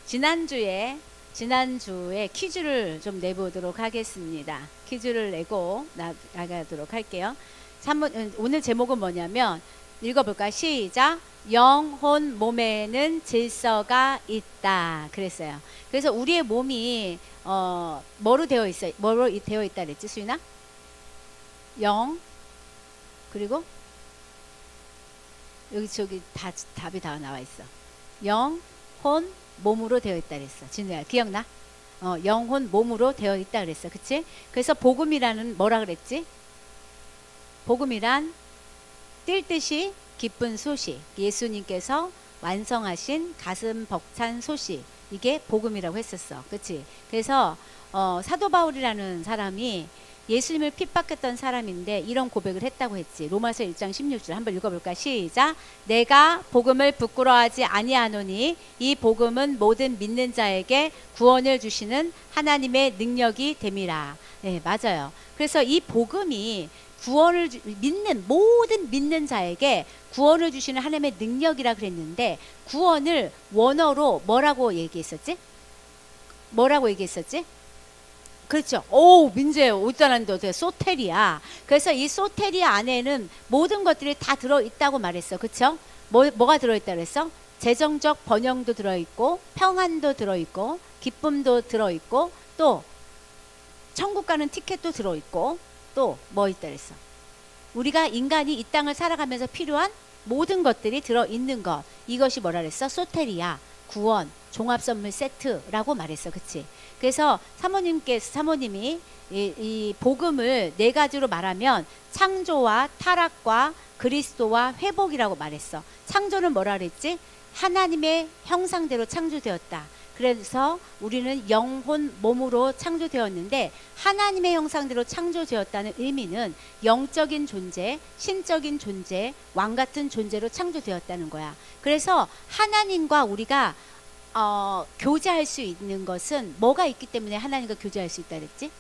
지난주에 퀴즈를 좀 내보도록 하겠습니다. 퀴즈를 내고 나가도록 할게요. 오늘 제목은 뭐냐면 읽어볼까? 시작. 영혼 몸에는 질서가 있다. 그랬어요. 그래서 우리의 몸이 뭐로 되어 있어요? 뭐로 되어 있다 그랬지, 수인아? 영, 그리고 여기 저기 답이 다 나와 있어. 영, 혼, 몸으로 되어 있다 그랬어. 진우야, 기억나? 영혼 몸으로 되어 있다 그랬어. 그치? 그래서 복음이라는 뭐라 그랬지? 복음이란 뛸 듯이 기쁜 소식, 예수님께서 완성하신 가슴 벅찬 소식, 이게 복음이라고 했었어. 그치? 그래서 사도 바울이라는 사람이 예수님을 핍박했던 사람인데 이런 고백을 했다고 했지. 로마서 1장 16절 한번 읽어볼까? 시작. 내가 복음을 부끄러워하지 아니하노니 이 복음은 모든 믿는 자에게 구원을 주시는 하나님의 능력이 됨이라. 네, 맞아요. 그래서 이 복음이 모든 믿는 자에게 구원을 주시는 하나님의 능력이라 그랬는데, 구원을 원어로 뭐라고 얘기했었지? 그렇죠. 오, 민재 오잖아도 소테리아. 그래서 이 소테리아 안에는 모든 것들이 다 들어있다고 말했어. 그렇죠? 뭐가 들어있다 그랬어? 재정적 번영도 들어있고, 평안도 들어있고, 기쁨도 들어있고, 또 천국 가는 티켓도 들어있고, 또 뭐 있다 그랬어? 우리가 인간이 이 땅을 살아가면서 필요한 모든 것들이 들어있는 것, 이것이 뭐라 그랬어? 소테리아, 구원, 종합선물 세트라고 말했어. 그치? 그래서 사모님이 이 복음을 네 가지로 말하면 창조와 타락과 그리스도와 회복이라고 말했어. 창조는 뭐라 그랬지? 하나님의 형상대로 창조되었다. 그래서 우리는 영혼 몸으로 창조되었는데, 하나님의 형상대로 창조되었다는 의미는 영적인 존재, 신적인 존재, 왕같은 존재로 창조되었다는 거야. 그래서 하나님과 우리가 교제할 수 있는 것은 뭐가 있기 때문에 하나님과 교제할 수 있다 그랬지?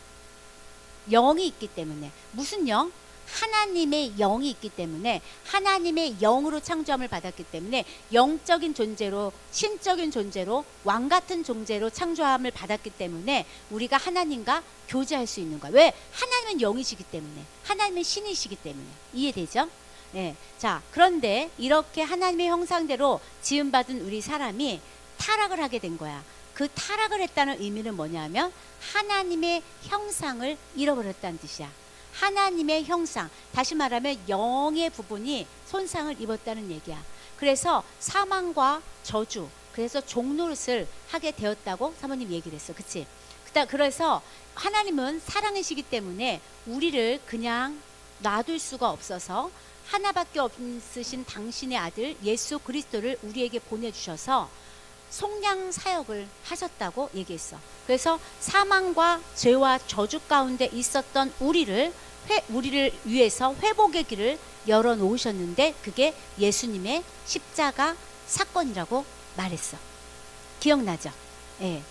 영이 있기 때문에. 무슨 영? 하나님의 영이 있기 때문에, 하나님의 영으로 창조함을 받았기 때문에 영적인 존재로, 신적인 존재로, 왕같은 존재로 창조함을 받았기 때문에 우리가 하나님과 교제할 수 있는 거야. 왜? 하나님은 영이시기 때문에, 하나님은 신이시기 때문에. 이해되죠? 네. 자, 그런데 이렇게 하나님의 형상대로 지음받은 우리 사람이 타락을 하게 된 거야. 그 타락을 했다는 의미는 뭐냐면 하나님의 형상을 잃어버렸다는 뜻이야. 하나님의 형상, 다시 말하면 영의 부분이 손상을 입었다는 얘기야. 그래서 사망과 저주, 그래서 종노릇을 하게 되었다고 사모님 얘기를 했어. 그치? 그래서 하나님은 사랑이시기 때문에 우리를 그냥 놔둘 수가 없어서 하나밖에 없으신 당신의 아들 예수 그리스도를 우리에게 보내주셔서 속량 사역을 하셨다고 얘기했어. 그래서 사망과 죄와 저주 가운데 있었던 우리를 위해서 회복의 길을 열어놓으셨는데, 그게 예수님의 십자가 사건이라고 말했어. 기억나죠? 예.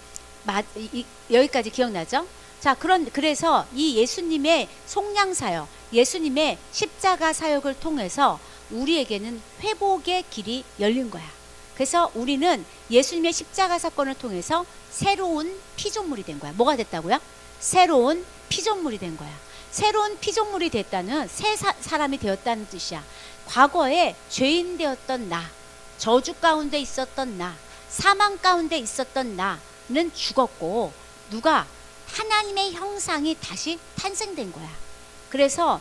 여기까지 기억나죠? 자, 그래서 이 예수님의 속량 사역, 예수님의 십자가 사역을 통해서 우리에게는 회복의 길이 열린 거야. 그래서 우리는 예수님의 십자가 사건을 통해서 새로운 피조물이 된 거야. 뭐가 됐다고요? 새로운 피조물이 된 거야. 새로운 피조물이 됐다는 새 사람이 되었다는 뜻이야. 과거에 죄인 되었던 나, 저주 가운데 있었던 나, 사망 가운데 있었던 나는 죽었고, 누가? 하나님의 형상이 다시 탄생된 거야. 그래서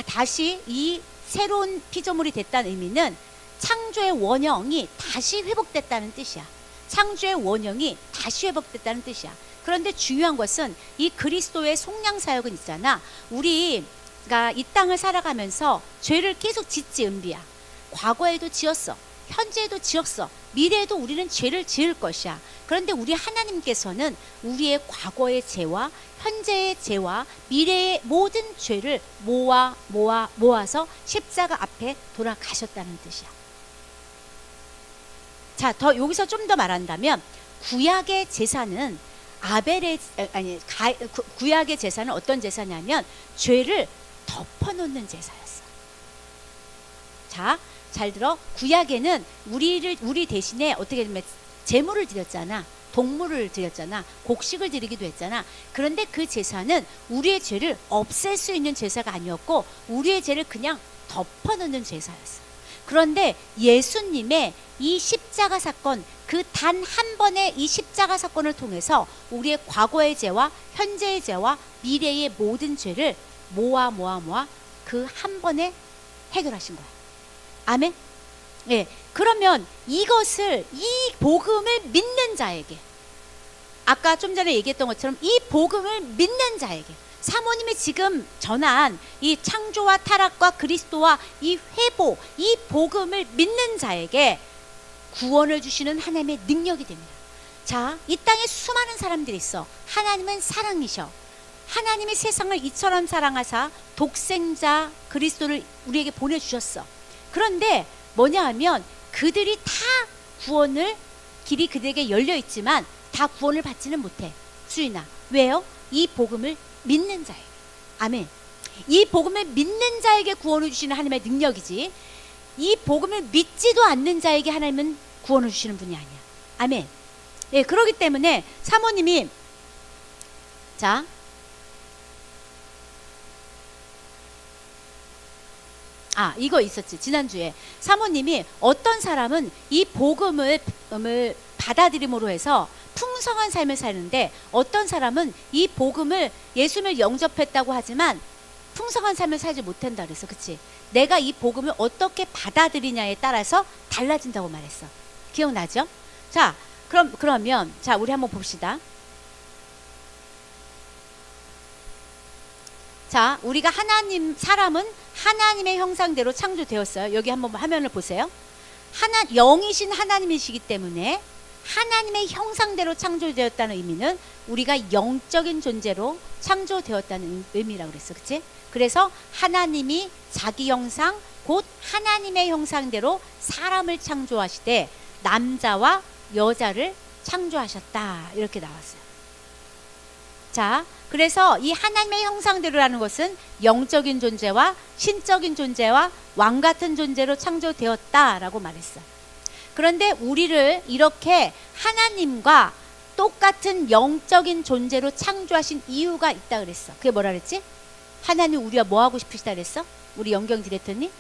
다시 이 새로운 피조물이 됐다는 의미는 창조의 원형이 다시 회복됐다는 뜻이야. 창조의 원형이 다시 회복됐다는 뜻이야. 그런데 중요한 것은 이 그리스도의 속량 사역은 있잖아. 우리가 이 땅을 살아가면서 죄를 계속 짓지, 은비야. 과거에도 지었어, 현재에도 지었어, 미래에도 우리는 죄를 지을 것이야. 그런데 우리 하나님께서는 우리의 과거의 죄와 현재의 죄와 미래의 모든 죄를 모아서 십자가 앞에 돌아가셨다는 뜻이야. 자, 여기서 좀 더 말한다면, 구약의 제사는 구약의 제사는 어떤 제사냐면 죄를 덮어놓는 제사였어. 자, 잘 들어. 구약에는 우리 대신에 어떻게 되면 제물을 드렸잖아. 동물을 드렸잖아. 곡식을 드리기도 했잖아. 그런데 그 제사는 우리의 죄를 없앨 수 있는 제사가 아니었고 우리의 죄를 그냥 덮어놓는 제사였어. 그런데 예수님의 이 십자가 사건, 그 단 한 번의 이 십자가 사건을 통해서 우리의 과거의 죄와 현재의 죄와 미래의 모든 죄를 모아 그 한 번에 해결하신 거야. 아멘? 예. 그러면 이것을, 이 복음을 믿는 자에게, 아까 좀 전에 얘기했던 것처럼 이 복음을 믿는 자에게, 사모님이 지금 전한 이 창조와 타락과 그리스도와 이 회복, 이 복음을 믿는 자에게 구원을 주시는 하나님의 능력이 됩니다. 자, 이 땅에 수많은 사람들이 있어. 하나님은 사랑이셔. 하나님이 세상을 이처럼 사랑하사 독생자 그리스도를 우리에게 보내주셨어. 그런데 뭐냐 하면 그들이 다 구원을, 길이 그들에게 열려 있지만 다 구원을 받지는 못해. 수인아, 왜요? 이 복음을 믿는 자에게. 아멘. 이 복음을 믿는 자에게 구원을 주시는 하나님의 능력이지, 이 복음을 믿지도 않는 자에게 하나님은 구원을 주시는 분이 아니야. 아멘. 예, 그렇기 때문에 사모님이, 자, 이거 있었지. 지난주에 사모님이 어떤 사람은 이 복음을 받아들임으로 해서 풍성한 삶을 사는데, 어떤 사람은 이 복음을, 예수님을 영접했다고 하지만 풍성한 삶을 살지 못한다 그랬어. 그치? 내가 이 복음을 어떻게 받아들이냐에 따라서 달라진다고 말했어. 기억나죠? 자, 그러면 자, 우리 한번 봅시다. 자, 우리가 사람은 하나님의 형상대로 창조되었어요. 여기 한번 화면을 보세요. 영이신 하나님이시기 때문에 하나님의 형상대로 창조되었다는 의미는 우리가 영적인 존재로 창조되었다는 의미라고 그랬어. 그치? 그래서 하나님이 자기 형상, 곧 하나님의 형상대로 사람을 창조하시되 남자와 여자를 창조하셨다. 이렇게 나왔어요. 자, 그래서 이 하나님의 형상대로라는 것은 영적인 존재와 신적인 존재와 왕 같은 존재로 창조되었다라고 말했어. 그런데 우리를 이렇게 하나님과 똑같은 영적인 존재로 창조하신 이유가 있다 그랬어. 그게 뭐라 그랬지? 하나님 우리와 뭐 하고 싶으시다 그랬어? 우리 영경 디렉터님?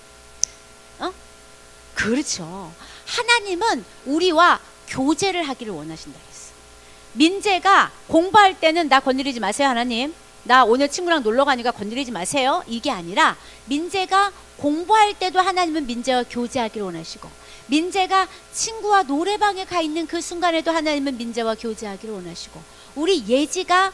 그렇죠. 하나님은 우리와 교제를 하기를 원하신다 그랬어. 민재가 공부할 때는 나 건드리지 마세요, 하나님. 나 오늘 친구랑 놀러 가니까 건드리지 마세요. 이게 아니라 민재가 공부할 때도 하나님은 민재와 교제하기를 원하시고, 민재가 친구와 노래방에 가 있는 그 순간에도 하나님은 민재와 교제하기를 원하시고, 우리 예지가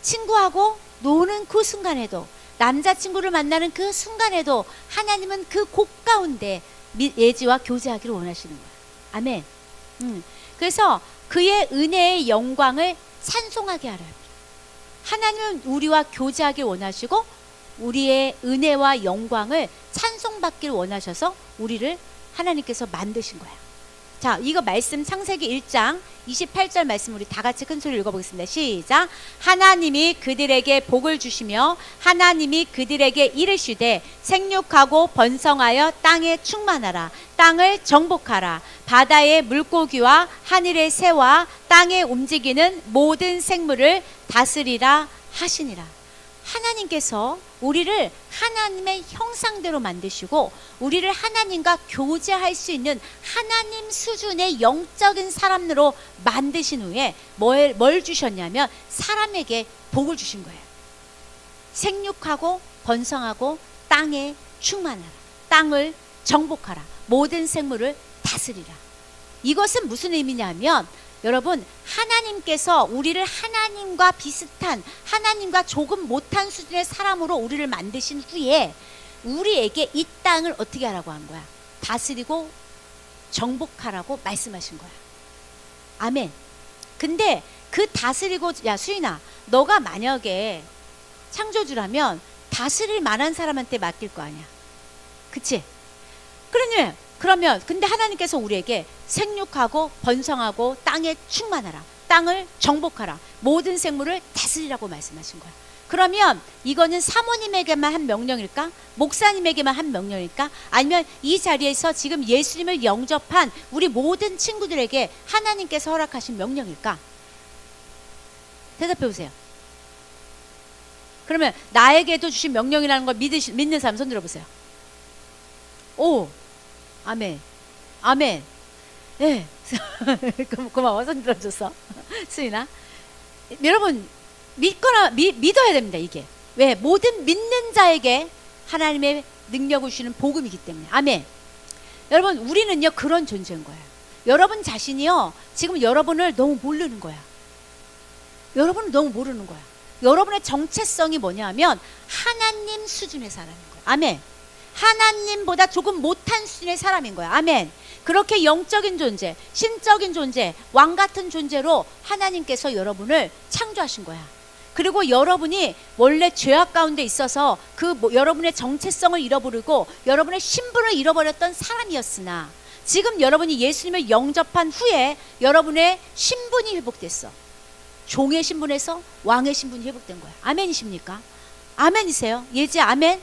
친구하고 노는 그 순간에도, 남자친구를 만나는 그 순간에도 하나님은 그 곳 가운데 예지와 교제하기를 원하시는 거야. 아멘. 그래서 그의 은혜의 영광을 찬송하게 하라. 하나님은 우리와 교제하길 원하시고 우리의 은혜와 영광을 찬송받기를 원하셔서 우리를 하나님께서 만드신 거야. 자, 이거 말씀 창세기 1장 28절 말씀 우리 다 같이 큰 소리 읽어보겠습니다. 시작. 하나님이 그들에게 복을 주시며 하나님이 그들에게 이르시되 생육하고 번성하여 땅에 충만하라. 땅을 정복하라. 바다의 물고기와 하늘의 새와 땅에 움직이는 모든 생물을 다스리라 하시니라. 하나님께서 우리를 하나님의 형상대로 만드시고 우리를 하나님과 교제할 수 있는 하나님 수준의 영적인 사람으로 만드신 후에 뭘 주셨냐면 사람에게 복을 주신 거예요. 생육하고 번성하고 땅에 충만하라. 땅을 정복하라. 모든 생물을 다스리라. 이것은 무슨 의미냐면, 여러분, 하나님께서 우리를 하나님과 비슷한, 하나님과 조금 못한 수준의 사람으로 우리를 만드신 후에 우리에게 이 땅을 어떻게 하라고 한 거야? 다스리고 정복하라고 말씀하신 거야. 아멘. 근데 그 다스리고, 야 수인아, 너가 만약에 창조주라면 다스릴 만한 사람한테 맡길 거 아니야. 그치? 그러면 근데 하나님께서 우리에게 생육하고 번성하고 땅에 충만하라. 땅을 정복하라. 모든 생물을 다스리라고 말씀하신 거야. 그러면 이거는 사모님에게만 한 명령일까? 목사님에게만 한 명령일까? 아니면 이 자리에서 지금 예수님을 영접한 우리 모든 친구들에게 하나님께서 허락하신 명령일까? 대답해 보세요. 그러면 나에게도 주신 명령이라는 걸 믿는 사람 손 들어보세요. 오, 아멘, 아멘. 예, 네. 고마워, 손 들어줘서. 수인아, 여러분 믿어야 됩니다. 이게 왜? 모든 믿는 자에게 하나님의 능력을 주시는 복음이기 때문에. 아멘. 여러분, 우리는요 그런 존재인 거예요. 여러분 자신이요 지금 여러분을 너무 모르는 거야. 여러분을 너무 모르는 거야. 여러분의 정체성이 뭐냐면 하나님 수준의 사람인 거야. 아멘. 하나님보다 조금 못한 수준의 사람인 거야. 아멘. 그렇게 영적인 존재, 신적인 존재, 왕 같은 존재로 하나님께서 여러분을 창조하신 거야. 그리고 여러분이 원래 죄악 가운데 있어서 여러분의 정체성을 잃어버리고 여러분의 신분을 잃어버렸던 사람이었으나 지금 여러분이 예수님을 영접한 후에 여러분의 신분이 회복됐어. 종의 신분에서 왕의 신분이 회복된 거야. 아멘이십니까? 아멘이세요? 예지 아멘?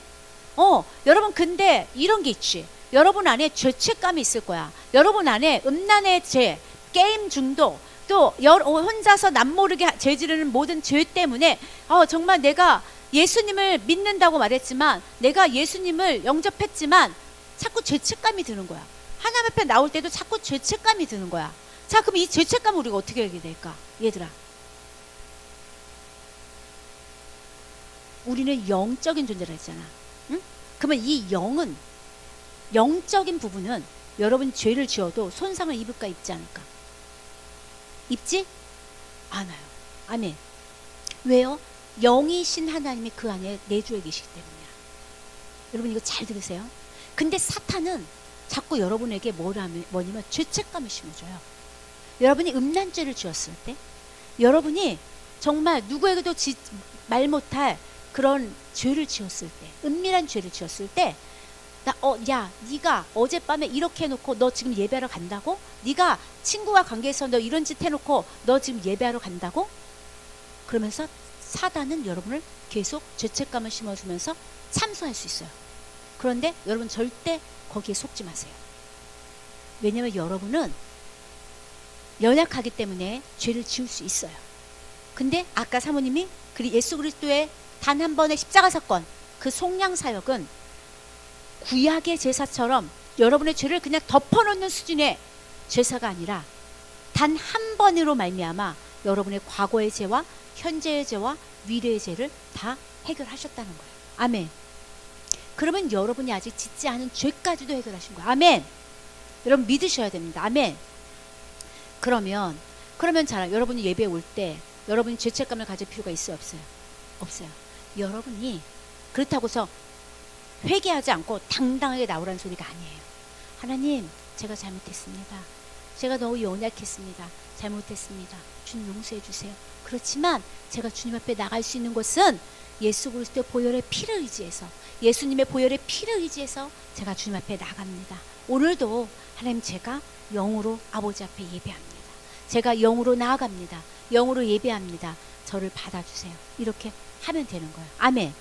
여러분, 근데 이런 게 있지. 여러분 안에 죄책감이 있을 거야. 여러분 안에 음란의 죄, 게임 중독, 또 혼자서 남모르게 죄지르는 모든 죄 때문에 정말 내가 예수님을 믿는다고 말했지만, 내가 예수님을 영접했지만 자꾸 죄책감이 드는 거야. 하나님 앞에 나올 때도 자꾸 죄책감이 드는 거야. 자, 그럼 이 죄책감을 우리가 어떻게 하게 될까? 얘들아, 우리는 영적인 존재라 했잖아. 응? 그러면 이 영적인 부분은 여러분 죄를 지어도 손상을 입을까 입지 않을까? 입지 않아요. 아멘. 왜요? 영이신 하나님이 그 안에 내주에 계시기 때문이야. 여러분, 이거 잘 들으세요. 근데 사탄은 자꾸 여러분에게 뭐냐면 죄책감을 심어줘요. 여러분이 음란죄를 지었을 때, 여러분이 정말 누구에게도 말 못할 그런 죄를 지었을 때, 은밀한 죄를 지었을 때, 야, 네가 어젯밤에 이렇게 해놓고 너 지금 예배하러 간다고? 네가 친구와 관계에서 너 이런 짓 해놓고 너 지금 예배하러 간다고? 그러면서 사단은 여러분을 계속 죄책감을 심어주면서 참소할 수 있어요. 그런데 여러분 절대 거기에 속지 마세요. 왜냐하면 여러분은 연약하기 때문에 죄를 지을 수 있어요. 근데 아까 사모님이 예수 그리스도의 단 한 번의 십자가 사건, 그 속량 사역은 구약의 제사처럼 여러분의 죄를 그냥 덮어놓는 수준의 제사가 아니라 단 한 번으로 말미암아 여러분의 과거의 죄와 현재의 죄와 미래의 죄를 다 해결하셨다는 거예요. 아멘. 그러면 여러분이 아직 짓지 않은 죄까지도 해결하신 거예요. 아멘. 여러분 믿으셔야 됩니다. 아멘. 그러면 자, 여러분이 예배에 올 때 여러분이 죄책감을 가질 필요가 있어요, 없어요? 없어요. 여러분이 그렇다고서 회개하지 않고 당당하게 나오라는 소리가 아니에요. 하나님, 제가 잘못했습니다. 제가 너무 연약했습니다. 잘못했습니다. 주님 용서해 주세요. 그렇지만 제가 주님 앞에 나갈 수 있는 것은 예수 그리스도의 보혈의 피를 의지해서, 예수님의 보혈의 피를 의지해서 제가 주님 앞에 나갑니다. 오늘도 하나님, 제가 영으로 아버지 앞에 예배합니다. 제가 영으로 나아갑니다. 영으로 예배합니다. 저를 받아주세요. 이렇게 하면 되는 거예요. 아멘.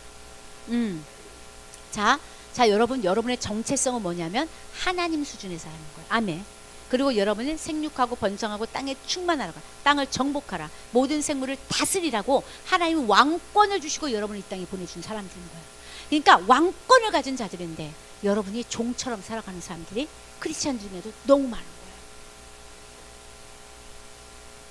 자, 여러분의 정체성은 뭐냐면 하나님 수준의 사람인 거예요. 아멘. 그리고 여러분은 생육하고 번성하고 땅에 충만하라, 땅을 정복하라, 모든 생물을 다스리라고 하나님은 왕권을 주시고 여러분을 이 땅에 보내준 사람들인 거예요. 그러니까 왕권을 가진 자들인데 여러분이 종처럼 살아가는 사람들이 크리스찬 중에도 너무 많은 거예요.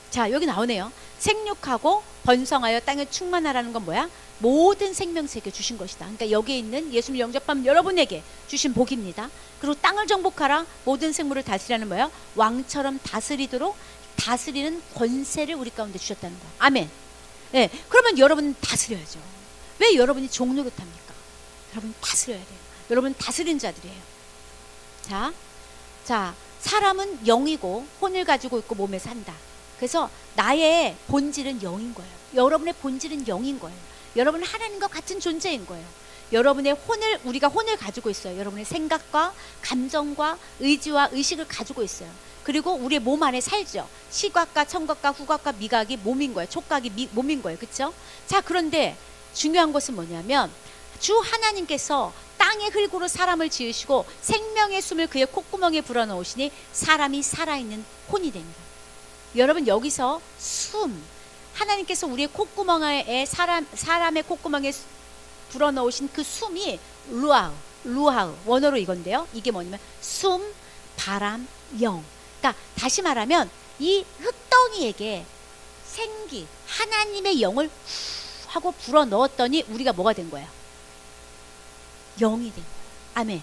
자, 여기 나오네요. 생육하고 번성하여 땅에 충만하라는 건 뭐야? 모든 생명체에게 주신 것이다. 그러니까 여기에 있는 예수님 영접한 여러분에게 주신 복입니다. 그리고 땅을 정복하라, 모든 생물을 다스리라는 뭐야? 왕처럼 다스리도록 다스리는 권세를 우리 가운데 주셨다는 거야. 아멘. 네, 그러면 여러분은 다스려야죠. 왜 여러분이 종노릇합니까? 여러분 다스려야 돼요. 여러분 다스린 자들이에요. 자, 사람은 영이고 혼을 가지고 있고 몸에 산다. 그래서 나의 본질은 영인 거예요. 여러분의 본질은 영인 거예요. 여러분은 하나님과 같은 존재인 거예요. 여러분의 우리가 혼을 가지고 있어요. 여러분의 생각과 감정과 의지와 의식을 가지고 있어요. 그리고 우리의 몸 안에 살죠. 시각과 청각과 후각과 미각이 몸인 거예요. 촉각이 몸인 거예요. 그렇죠? 자, 그런데 중요한 것은 뭐냐면 주 하나님께서 땅의 흙으로 사람을 지으시고 생명의 숨을 그의 콧구멍에 불어넣으시니 사람이 살아있는 혼이 됩니다. 여러분, 여기서 숨, 하나님께서 우리의 콧구멍에 사람의 콧구멍에 불어넣으신 그 숨이 루아흐 원어로 이건데요. 이게 뭐냐면 숨, 바람, 영. 그러니까 다시 말하면 이 흙덩이에게 생기, 하나님의 영을 후 하고 불어넣었더니 우리가 뭐가 된 거예요? 영이 된 거예요. 아멘.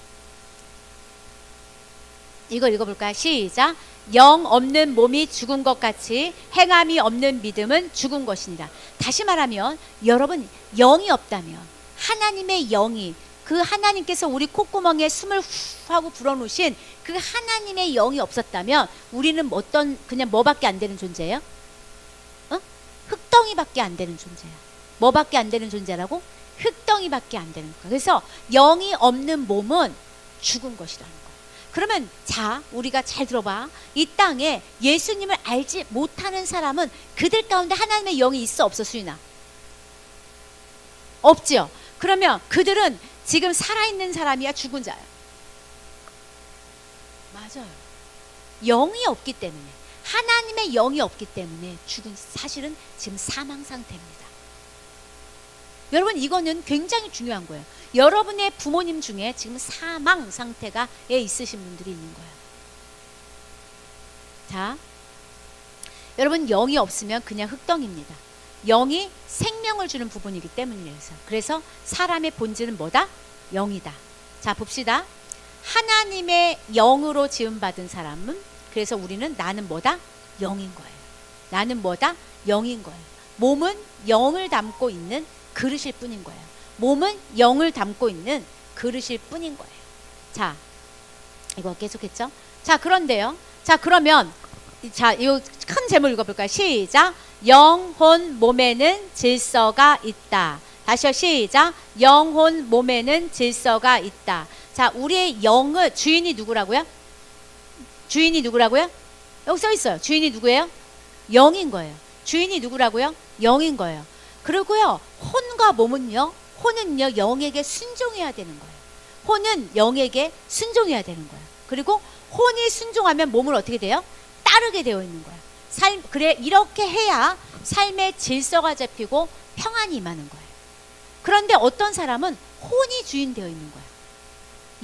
이걸 읽어볼까요? 시작. 영 없는 몸이 죽은 것 같이 행함이 없는 믿음은 죽은 것이니라. 다시 말하면 여러분, 영이 없다면, 하나님의 영이, 그 하나님께서 우리 콧구멍에 숨을 후 하고 불어넣으신 그 하나님의 영이 없었다면 우리는 그냥 뭐밖에 안 되는 존재예요? 흙덩이밖에 안 되는 존재야. 뭐밖에 안 되는 존재라고? 흙덩이밖에 안 되는 거야. 그래서 영이 없는 몸은 죽은 것이라는 거야. 그러면 자, 우리가 잘 들어봐. 이 땅에 예수님을 알지 못하는 사람은 그들 가운데 하나님의 영이 있어, 없어, 수인아? 없죠. 그러면 그들은 지금 살아있는 사람이야, 죽은 자야? 맞아요. 영이 없기 때문에, 하나님의 영이 없기 때문에 사실은 지금 사망 상태입니다. 여러분, 이거는 굉장히 중요한 거예요. 여러분의 부모님 중에 지금 사망 상태가 있으신 분들이 있는 거예요. 자, 여러분, 영이 없으면 그냥 흙덩이입니다. 영이 생명을 주는 부분이기 때문이에요. 그래서 사람의 본질은 뭐다? 영이다. 자, 봅시다. 하나님의 영으로 지음받은 사람은, 그래서 나는 뭐다? 영인 거예요. 나는 뭐다? 영인 거예요. 몸은 영을 담고 있는 그릇일 뿐인 거예요. 몸은 영을 담고 있는 그릇일 뿐인 거예요. 자, 이거 계속했죠? 자, 그런데요. 자, 그러면 자, 이 큰 제목 읽어볼까요? 시작. 영혼 몸에는 질서가 있다. 다시요. 시작. 영혼 몸에는 질서가 있다. 자, 우리의 영을 주인이 누구라고요? 주인이 누구라고요? 여기 써 있어요. 주인이 누구예요? 영인 거예요. 주인이 누구라고요? 영인 거예요. 그리고요, 혼과 몸은요, 혼은요, 영에게 순종해야 되는 거예요. 혼은 영에게 순종해야 되는 거예요. 그리고 혼이 순종하면 몸을 어떻게 돼요? 따르게 되어 있는 거예요. 그래, 이렇게 해야 삶의 질서가 잡히고 평안이 임하는 거예요. 그런데 어떤 사람은 혼이 주인되어 있는 거예요.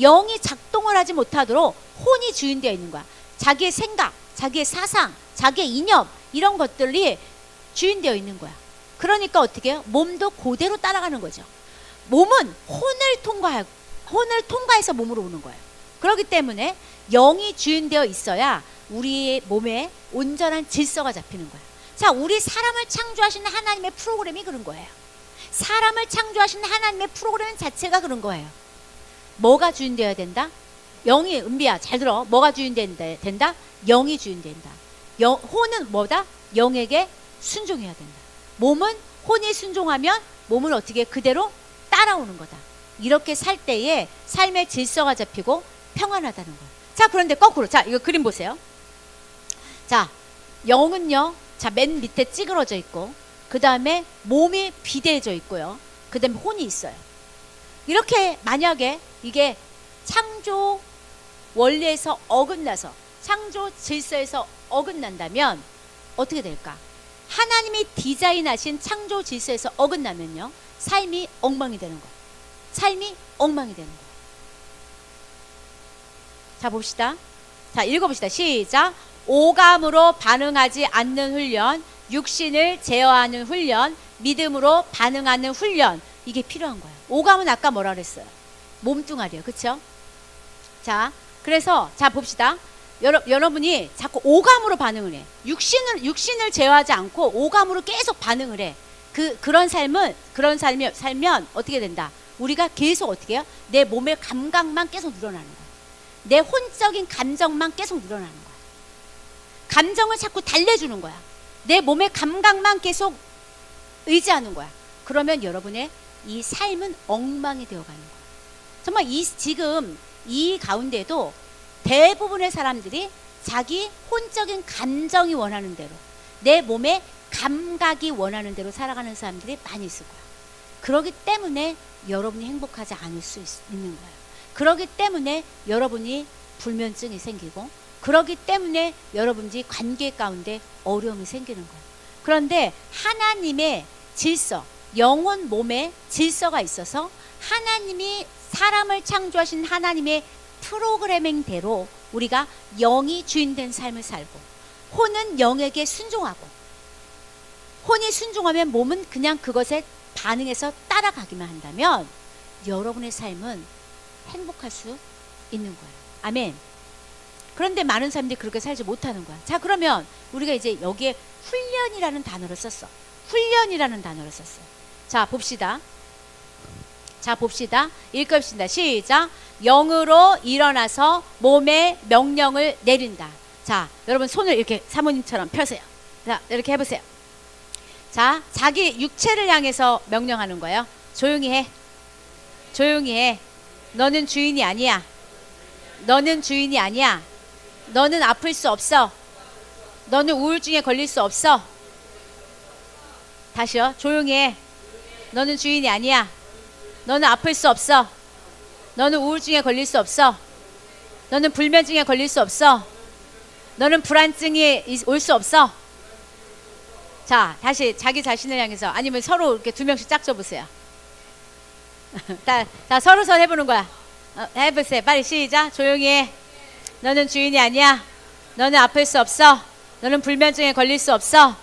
영이 작동을 하지 못하도록 혼이 주인되어 있는 거야. 자기의 생각, 자기의 사상, 자기의 이념, 이런 것들이 주인되어 있는 거야. 그러니까 어떻게 해요? 몸도 그대로 따라가는 거죠. 몸은 혼을 통과해서 몸으로 오는 거예요. 그렇기 때문에 영이 주인되어 있어야 우리의 몸에 온전한 질서가 잡히는 거예요. 자, 우리 사람을 창조하시는 하나님의 프로그램이 그런 거예요. 사람을 창조하시는 하나님의 프로그램 자체가 그런 거예요. 뭐가 주인되어야 된다? 영이, 은비야 잘 들어. 뭐가 주인된다? 영이 주인된다. 혼은 뭐다? 영에게 순종해야 된다. 몸은 혼이 순종하면 몸은 어떻게 그대로 따라오는 거다. 이렇게 살 때에 삶의 질서가 잡히고 평안하다는 거예요. 자, 그런데 거꾸로, 자, 이거 그림 보세요. 자, 영은요, 자, 맨 밑에 찌그러져 있고, 그 다음에 몸이 비대해져 있고요, 그 다음에 혼이 있어요. 이렇게 만약에 이게 창조 원리에서 어긋나서, 창조 질서에서 어긋난다면 어떻게 될까? 하나님이 디자인하신 창조 질서에서 어긋나면요, 삶이 엉망이 되는 거예요. 삶이 엉망이 되는 거예요. 자, 봅시다. 자, 읽어봅시다. 시작. 오감으로 반응하지 않는 훈련, 육신을 제어하는 훈련, 믿음으로 반응하는 훈련, 이게 필요한 거예요. 오감은 아까 뭐라 그랬어요? 몸뚱아리요. 그쵸? 자, 그래서 자, 봅시다. 여러분이 자꾸 오감으로 반응을 해. 육신을 제어하지 않고 오감으로 계속 반응을 해. 그런 삶이 살면 어떻게 된다? 우리가 계속 어떻게 해요? 내 몸의 감각만 계속 늘어나는 거야. 내 혼적인 감정만 계속 늘어나는 거야. 감정을 자꾸 달래주는 거야. 내 몸의 감각만 계속 의지하는 거야. 그러면 여러분의 이 삶은 엉망이 되어가는 거야. 정말 지금 이 가운데도 대부분의 사람들이 자기 혼적인 감정이 원하는 대로, 내 몸의 감각이 원하는 대로 살아가는 사람들이 많이 있을 거야. 그렇기 때문에 여러분이 행복하지 않을 수 있는 거예요. 그렇기 때문에 여러분이 불면증이 생기고, 그렇기 때문에 여러분들이 관계 가운데 어려움이 생기는 거예요. 그런데 하나님의 질서, 영혼 몸에 질서가 있어서 하나님이 사람을 창조하신 하나님의 프로그래밍대로 우리가 영이 주인된 삶을 살고, 혼은 영에게 순종하고, 혼이 순종하면 몸은 그냥 그것에 반응해서 따라가기만 한다면 여러분의 삶은 행복할 수 있는 거예요. 아멘. 그런데 많은 사람들이 그렇게 살지 못하는 거야. 자, 그러면 우리가 이제 여기에 훈련이라는 단어를 썼어. 훈련이라는 단어를 썼어. 자, 봅시다. 자, 봅시다. 읽읍시다. 시작. 영으로 일어나서 몸에 명령을 내린다. 자, 여러분 손을 이렇게 사모님처럼 펴세요. 자, 이렇게 해보세요. 자, 자기 육체를 향해서 명령하는 거예요. 조용히 해. 조용히 해. 너는 주인이 아니야. 너는 주인이 아니야. 너는 아플 수 없어. 너는 우울증에 걸릴 수 없어. 다시요. 조용히 해. 너는 주인이 아니야. 너는 아플 수 없어. 너는 우울증에 걸릴 수 없어. 너는 불면증에 걸릴 수 없어. 너는 불안증이 올 수 없어. 자, 다시 자기 자신을 향해서, 아니면 서로 이렇게 두 명씩 짝 줘보세요. 다 서로서 해보는 거야. 해보세요. 빨리 시작. 조용히 해. 너는 주인이 아니야. 너는 아플 수 없어. 너는 불면증에 걸릴 수 없어.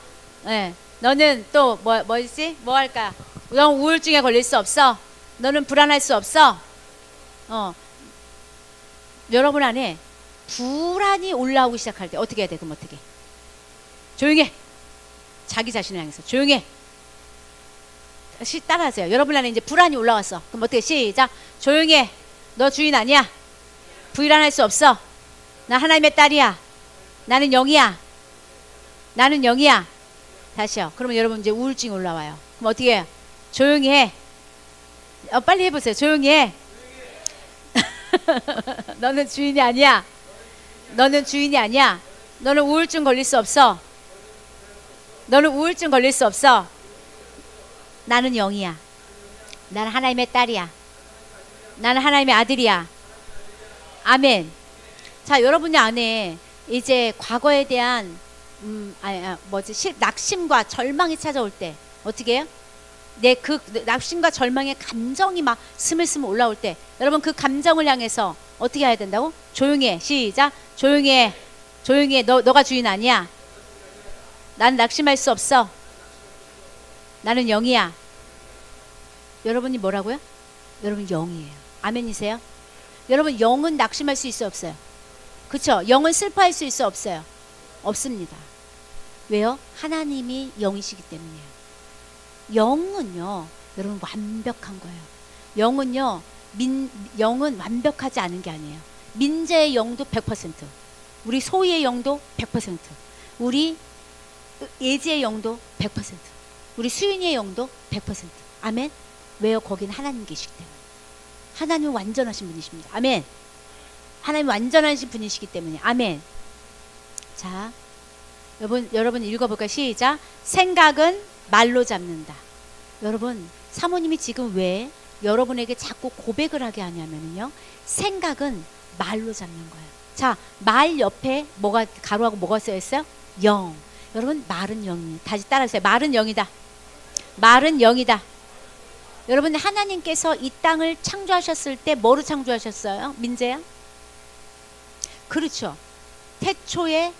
네. 너는 또 뭐지? 뭐 할까? 너는 우울증에 걸릴 수 없어. 너는 불안할 수 없어. 여러분 안에 불안이 올라오기 시작할 때 어떻게 해야 돼? 그럼 어떻게? 조용히 해. 자기 자신을 향해서 조용히 해. 따라하세요. 여러분 안에 이제 불안이 올라왔어. 그럼 어떻게? 시작. 조용히 해. 너 주인 아니야. 불안할 수 없어. 나 하나님의 딸이야. 나는 영이야. 나는 영이야. 다시요. 그러면 여러분 이제 우울증이 올라와요. 그럼 어떻게 해요? 조용히 해. 빨리 해보세요. 조용히 해. 너는 주인이 아니야. 너는 주인이 아니야. 너는 우울증 걸릴 수 없어. 너는 우울증 걸릴 수 없어. 나는 영이야. 나는 하나님의 딸이야. 나는 하나님의 아들이야. 아멘. 자, 여러분이 안에 이제 과거에 대한 낙심과 절망이 찾아올 때 어떻게 해요? 그 낙심과 절망의 감정이 막 스물스물 올라올 때 여러분 그 감정을 향해서 어떻게 해야 된다고? 조용히 해. 시작. 조용히 해. 조용히 해. 너가 주인 아니야. 난 낙심할 수 없어. 나는 영이야. 여러분이 뭐라고요? 여러분 영이에요. 아멘이세요? 여러분 영은 낙심할 수 있어 없어요? 그쵸? 영은 슬퍼할 수 있어 없어요? 없습니다. 왜요? 하나님이 영이시기 때문이에요. 영은요, 여러분 완벽한 거예요. 영은요, 영은 완벽하지 않은 게 아니에요. 민재의 영도 100%, 우리 소희의 영도 100%, 우리 예지의 영도 100%, 우리 수윤이의 영도 100%. 아멘. 왜요? 거기는 하나님 계시기 때문에. 하나님은 완전하신 분이십니다. 아멘. 하나님 완전하신 분이시기 때문에. 아멘. 자, 여러분 읽어볼까요? 시작. 생각은 말로 잡는다. 여러분, 사모님이 지금 왜 여러분에게 자꾸 고백을 하게 하냐면요, 생각은 말로 잡는 거예요. 자, 말 옆에 뭐가 가로하고 뭐가 쓰여 있어요? 영. 여러분, 말은 영이에요. 다시 따라하세요. 말은 영이다. 말은 영이다. 여러분, 하나님께서 이 땅을 창조하셨을 때 뭐로 창조하셨어요? 민재야? 그렇죠. 태초에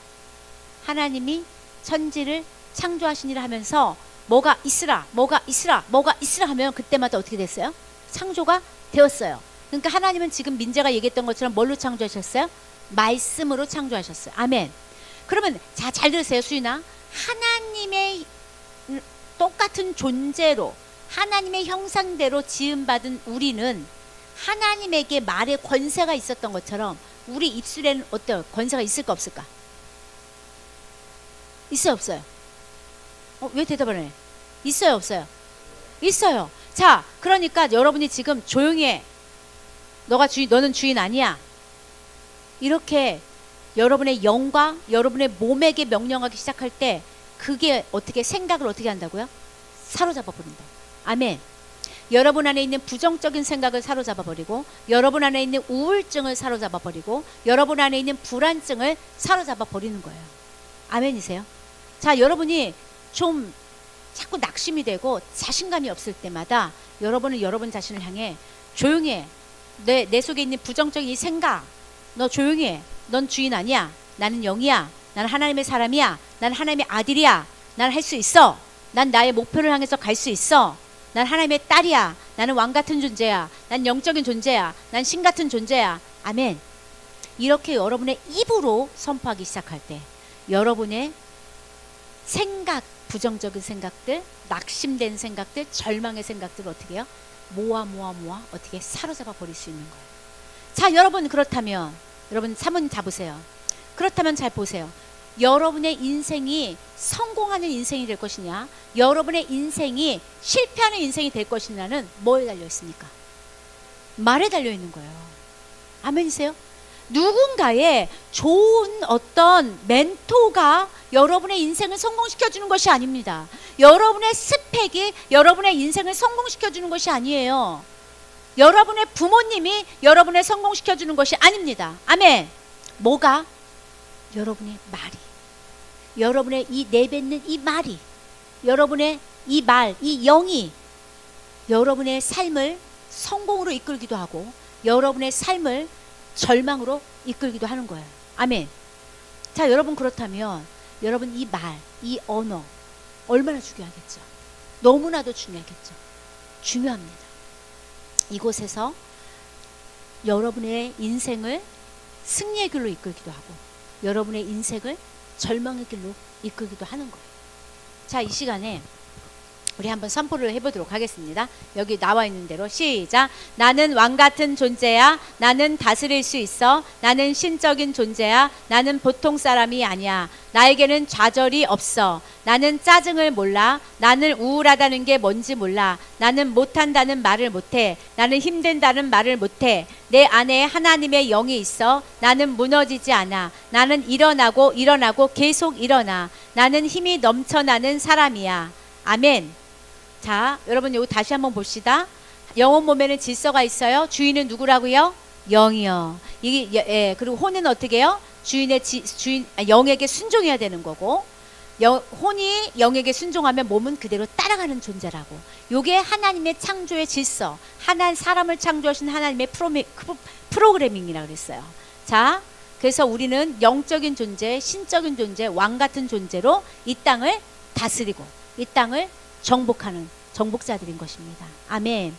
하나님이 천지를 창조하시니라 하면서 뭐가 있으라, 뭐가 있으라, 뭐가 있으라 하면 그때마다 어떻게 됐어요? 창조가 되었어요. 그러니까 하나님은 지금 민재가 얘기했던 것처럼 뭘로 창조하셨어요? 말씀으로 창조하셨어요. 아멘. 그러면 자, 잘 들으세요, 수인아. 하나님의 똑같은 존재로 하나님의 형상대로 지음받은 우리는 하나님에게 말의 권세가 있었던 것처럼 우리 입술에는 어때요? 권세가 있을까 없을까? 있어요 없어요? 왜 대답을 안 해? 있어요 없어요? 있어요. 자, 그러니까 여러분이 지금 조용히 해. 너는 주인 아니야. 이렇게 여러분의 영과 여러분의 몸에게 명령하기 시작할 때 그게 어떻게 생각을 어떻게 한다고요? 사로잡아 버린다. 아멘. 여러분 안에 있는 부정적인 생각을 사로잡아 버리고, 여러분 안에 있는 우울증을 사로잡아 버리고, 여러분 안에 있는 불안증을 사로잡아 버리는 거예요. 아멘이세요? 자, 여러분이 좀 자꾸 낙심이 되고 자신감이 없을 때마다 여러분은 여러분 자신을 향해 조용히 해. 내 속에 있는 부정적인 이 생각, 너 조용히 해. 넌 주인 아니야. 나는 영이야. 나는 하나님의 사람이야. 나는 하나님의 아들이야. 난 할 수 있어. 난 나의 목표를 향해서 갈 수 있어. 난 하나님의 딸이야. 나는 왕 같은 존재야. 난 영적인 존재야. 난 신 같은 존재야. 아멘. 이렇게 여러분의 입으로 선포하기 시작할 때 여러분의 생각, 부정적인 생각들, 낙심된 생각들, 절망의 생각들을 어떻게 해요? 모아 어떻게 사로잡아 버릴 수 있는 거예요. 자, 여러분 그렇다면 여러분 사모님 잡으세요. 그렇다면 잘 보세요. 여러분의 인생이 성공하는 인생이 될 것이냐, 여러분의 인생이 실패하는 인생이 될 것이냐는 뭐에 달려 있습니까? 말에 달려 있는 거예요. 아멘이세요? 누군가의 좋은 어떤 멘토가 여러분의 인생을 성공시켜 주는 것이 아닙니다. 여러분의 스펙이 여러분의 인생을 성공시켜 주는 것이 아니에요. 여러분의 부모님이 여러분을 성공시켜 주는 것이 아닙니다. 아멘. 뭐가? 여러분의 말이, 여러분의 이 내뱉는 이 말이, 여러분의 이 말, 이 영이 여러분의 삶을 성공으로 이끌기도 하고 여러분의 삶을 절망으로 이끌기도 하는 거예요. 아멘. 자, 여러분 그렇다면 여러분 이 말, 이 언어 얼마나 중요하겠죠? 너무나도 중요하겠죠? 중요합니다. 이곳에서 여러분의 인생을 승리의 길로 이끌기도 하고 여러분의 인생을 절망의 길로 이끌기도 하는 거예요. 자, 이 시간에 우리 한번 선포를 해보도록 하겠습니다. 여기 나와 있는 대로 시작. 나는 왕 같은 존재야. 나는 다스릴 수 있어. 나는 신적인 존재야. 나는 보통 사람이 아니야. 나에게는 좌절이 없어. 나는 짜증을 몰라. 나는 우울하다는 게 뭔지 몰라. 나는 못한다는 말을 못해. 나는 힘든다는 말을 못해. 내 안에 하나님의 영이 있어. 나는 무너지지 않아. 나는 일어나고 계속 일어나. 나는 힘이 넘쳐나는 사람이야. 아멘. 자, 여러분 여기 다시 한번 봅시다. 영혼 몸에는 질서가 있어요. 주인은 누구라고요? 영이요. 그리고 혼은 어떻게 해요? 영에게 순종해야 되는 거고, 혼이 영에게 순종하면 몸은 그대로 따라가는 존재라고. 요게 하나님의 창조의 질서, 사람을 창조하신 하나님의 프로그래밍이라고 그랬어요. 자, 그래서 우리는 영적인 존재, 신적인 존재, 왕 같은 존재로 이 땅을 다스리고 이 땅을 정복하는 정복자들인 것입니다. 아멘.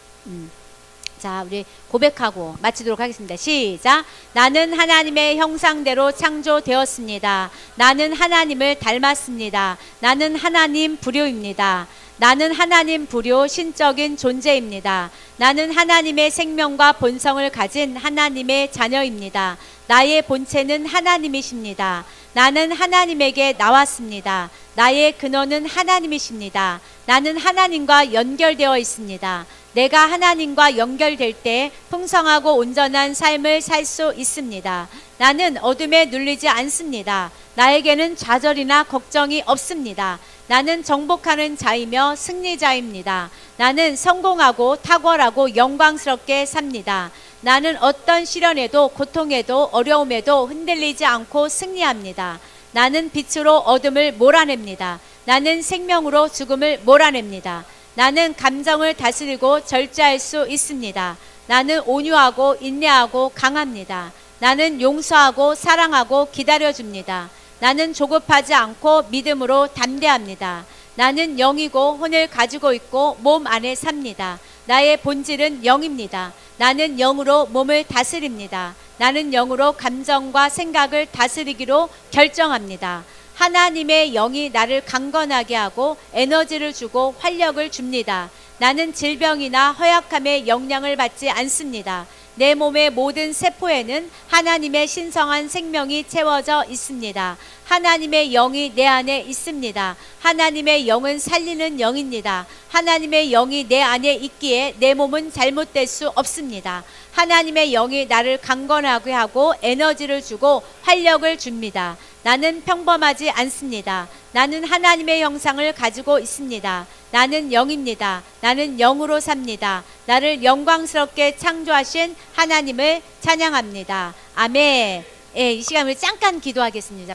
자, 우리 고백하고 마치도록 하겠습니다. 시작. 나는 하나님의 형상대로 창조되었습니다. 나는 하나님을 닮았습니다. 나는 하나님 부류입니다. 나는 하나님 부류 신적인 존재입니다. 나는 하나님의 생명과 본성을 가진 하나님의 자녀입니다. 나의 본체는 하나님이십니다. 나는 하나님에게 나왔습니다. 나의 근원은 하나님이십니다. 나는 하나님과 연결되어 있습니다. 내가 하나님과 연결될 때 풍성하고 온전한 삶을 살 수 있습니다. 나는 어둠에 눌리지 않습니다. 나에게는 좌절이나 걱정이 없습니다. 나는 정복하는 자이며 승리자입니다. 나는 성공하고 탁월하고 영광스럽게 삽니다. 나는 어떤 시련에도 고통에도 어려움에도 흔들리지 않고 승리합니다. 나는 빛으로 어둠을 몰아냅니다. 나는 생명으로 죽음을 몰아냅니다. 나는 감정을 다스리고 절제할 수 있습니다. 나는 온유하고 인내하고 강합니다. 나는 용서하고 사랑하고 기다려줍니다. 나는 조급하지 않고 믿음으로 담대합니다. 나는 영이고 혼을 가지고 있고 몸 안에 삽니다. 나의 본질은 영입니다. 나는 영으로 몸을 다스립니다. 나는 영으로 감정과 생각을 다스리기로 결정합니다. 하나님의 영이 나를 강건하게 하고 에너지를 주고 활력을 줍니다. 나는 질병이나 허약함의 영향을 받지 않습니다. 내 몸의 모든 세포에는 하나님의 신성한 생명이 채워져 있습니다. 하나님의 영이 내 안에 있습니다. 하나님의 영은 살리는 영입니다. 하나님의 영이 내 안에 있기에 내 몸은 잘못될 수 없습니다. 하나님의 영이 나를 강건하게 하고 에너지를 주고 활력을 줍니다. 나는 평범하지 않습니다. 나는 하나님의 형상을 가지고 있습니다. 나는 영입니다. 나는 영으로 삽니다. 나를 영광스럽게 창조하신 하나님을 찬양합니다. 아멘. 이 시간 우리 잠깐 기도하겠습니다.